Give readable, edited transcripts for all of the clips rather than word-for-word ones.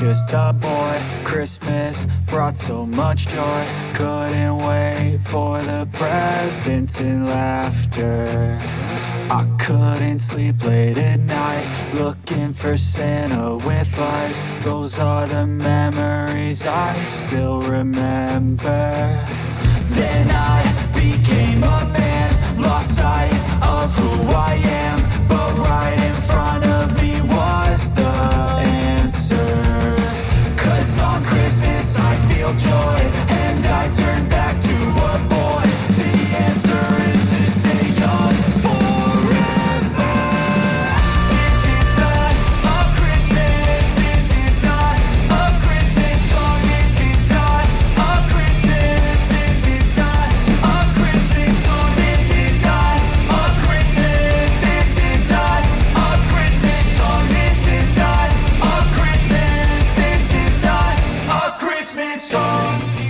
just a boy, Christmas brought so much joy. Couldn't wait for the presents and laughter. I couldn't sleep late at night, looking for Santa with lights. Those are the memories I still remember. Then I became a man, lost sight of who I am. But right in front of me was the answer. 'Cause on Christmas I feel joy, and I turn back to a boy. The answer is to stay young forever. This is not a Christmas, this is not a Christmas song. This is not a Christmas, this is not a Christmas song. This is not a Christmas, this is not a Christmas song. This is not a Christmas, this is not a Christmas song. This is not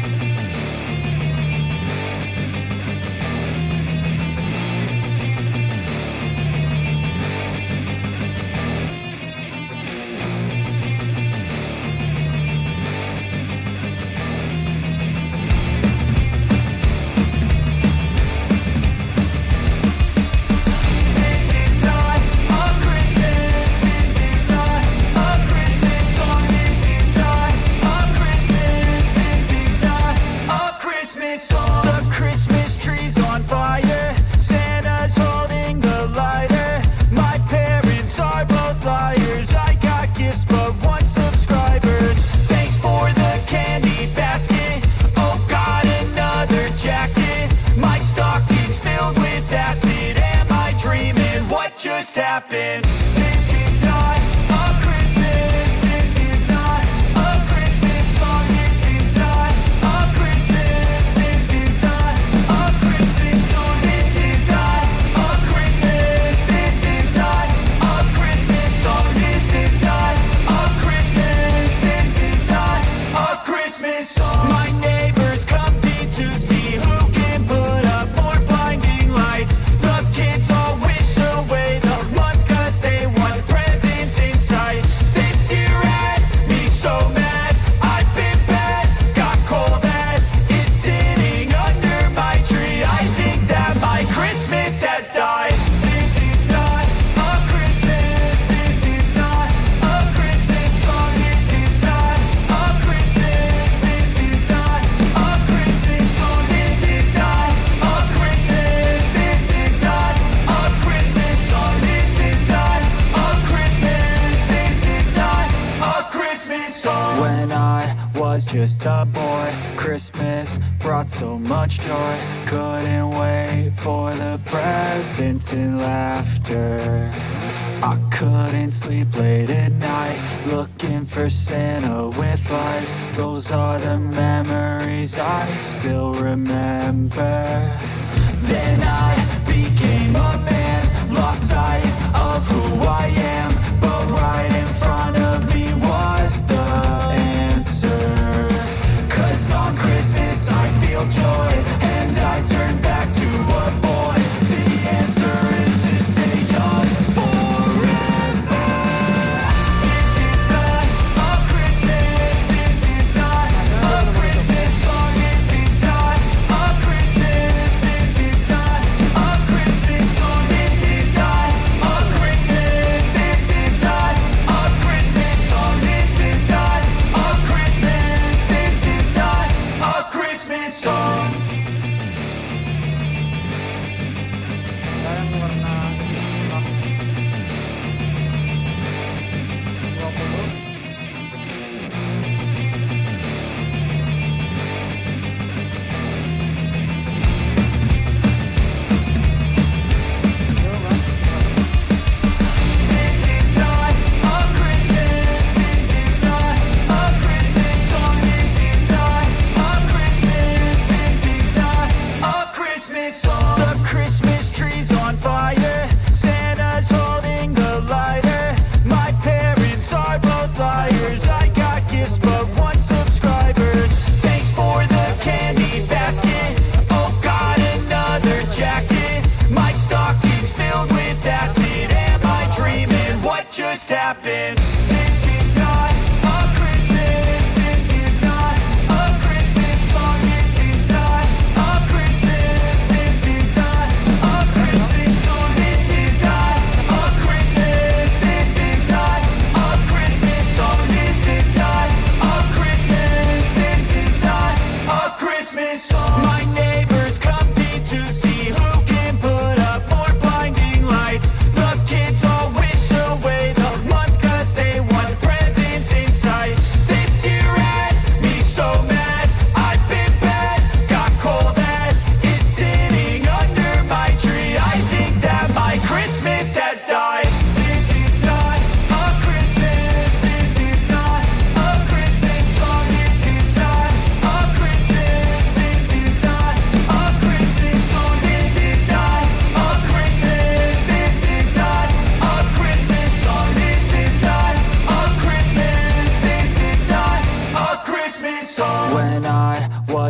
a Christmas, this is not a Christmas song. This is not a Christmas, this is not a Christmas song. The Christmas tree's on fire, Santa's holding the lighter. My parents are both liars, I got gifts but one subscribers. Thanks for the candy basket, oh got another jacket. My stocking's filled with acid, am I dreaming? What just happened? This is not a Christmas, this is not a Christmas song. This is not a Christmas, this is not a Christmas song. This is not a Christmas, this is not a Christmas song. This is not a Christmas, this is not a Christmas song. My neighbors compete to see who can put up more blinding lights. The kids all wish away the month 'cause they want presents in sight. This year had me so mad, I've been bad, got coal that is sitting under my tree. I think that my Christmas has died. This is not a Christmas, this is not a Christmas song. This is not a Christmas, this is not a Christmas song. This is not a Christmas, this is not a Christmas song. This is not a Christmas, this is not a Christmas song. When I was just a boy, Christmas brought so much joy. Couldn't wait for the presents and laughter. I couldn't sleep late at night, looking for Santa with lights. Those are the memories I still remember. Then I became a man, lost sight of who I am. But right in front of me was the answer. 'Cause on Christmas I feel joy, and I turn back to a boy. The answer is to stay young forever. This is not a Christmas, this is not a Christmas song. This is not a Christmas, this is not a Christmas song. This is not a Christmas, this is not a Christmas song. This is not a Christmas, this is not a Christmas song. Yang warna 20. This is not a Christmas, this is not a Christmas song. This is not a Christmas, this is not a Christmas song. The Christmas tree's on fire, Santa's holding the lighter. My parents are both liars, I got gifts but one subscribers. Thanks for the candy basket, oh got another jacket. My stocking's filled with acid, am I dreaming? What just happened? This is not a Christmas.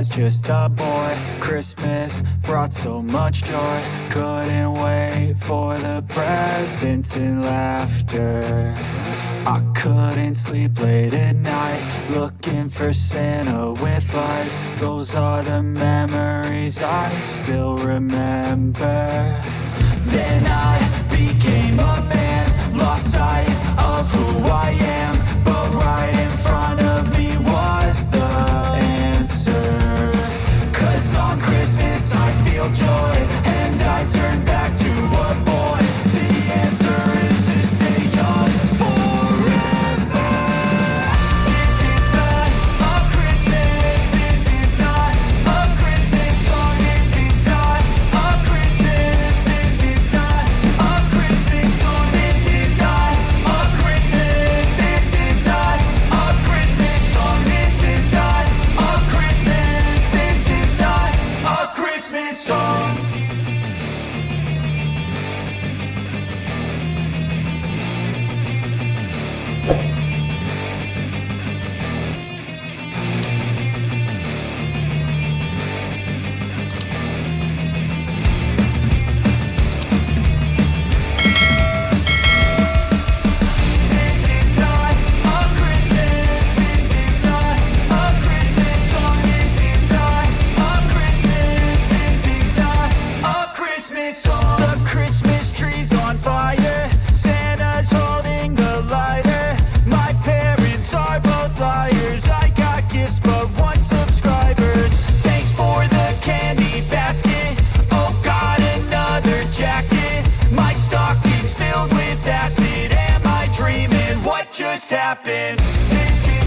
was just a boy. Christmas brought so much joy. Couldn't wait for the presents and laughter. I couldn't sleep late at night, looking for Santa with lights. Those are the memories I still remember. Then I became a man, lost sight of who I am. But right in front of me was the answer. 'Cause on Christmas I feel joy, and I turn back to a boy. The answer is to stay young forever. This is not a Christmas, this is not a Christmas song. This is not a Christmas, this is not a Christmas song. This is not a Christmas, this is not a Christmas song. This is not a Christmas, this is not a Christmas song. This is not a Christmas, this is not a Christmas song. This is not a Christmas, this is not a Christmas song. The Christmas tree's on fire, Santa's holding the lighter. My parents are both liars, I got gifts but one subscribers. Thanks for the candy basket, oh got another jacket. My stocking's filled with acid, am I dreaming? What just happened? This is